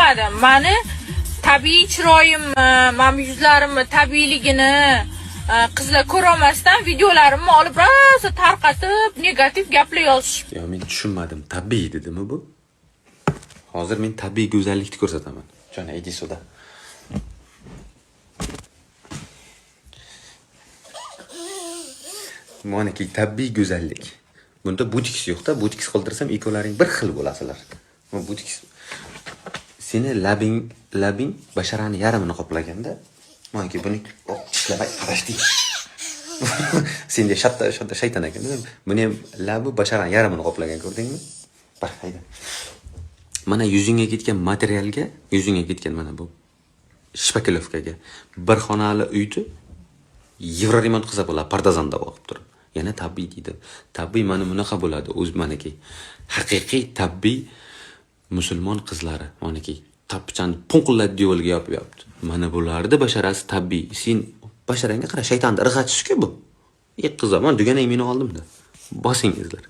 tushunmadim. Mani tabiiy chiroyimni, mana yuzlarimni tabiiyligini qizlar ko'ra olmasdan videolarimni olib rosa tarqatib, negativ gaplar yozishib. Yo, men tushunmadim. Tabiiy dedimi bu? Hozir men tabiiy go'zallikni ko'rsataman. Jona, idi suda. Manaki tabiiy go'zallik. Bunda butiks yo'q-da, butiks qoldirsam ikkovlaring bir xil bo'lasizlar. Bu butiks seni labing basharani yarmini qoplaganda, manaki buni ishlamay qarashdik. Sende shatta shayton ekan. Buni ham labi basharani yarmini qoplagan, ko'rdingmi? Bak, hayda. Mana yuzingga ketgan materialga, yuzingga ketgan mana bu shpakilovkaga bir xonali uyni yevro remont qilsa bo'ladi, pardazanda o'qib turib. Yana tabiiy deydi. Tabiiy mana bunaqa bo'ladi, o'z manaki. Haqiqiy tabiiy musulmon qizlari, manaki tapchani punqillab diyorga yopib. Mana bularda basharasi tabiiy. Sen basharangga qara, shaytonni irg'atishku bu. Qizamon degani meni oldimda. Bosingizlar.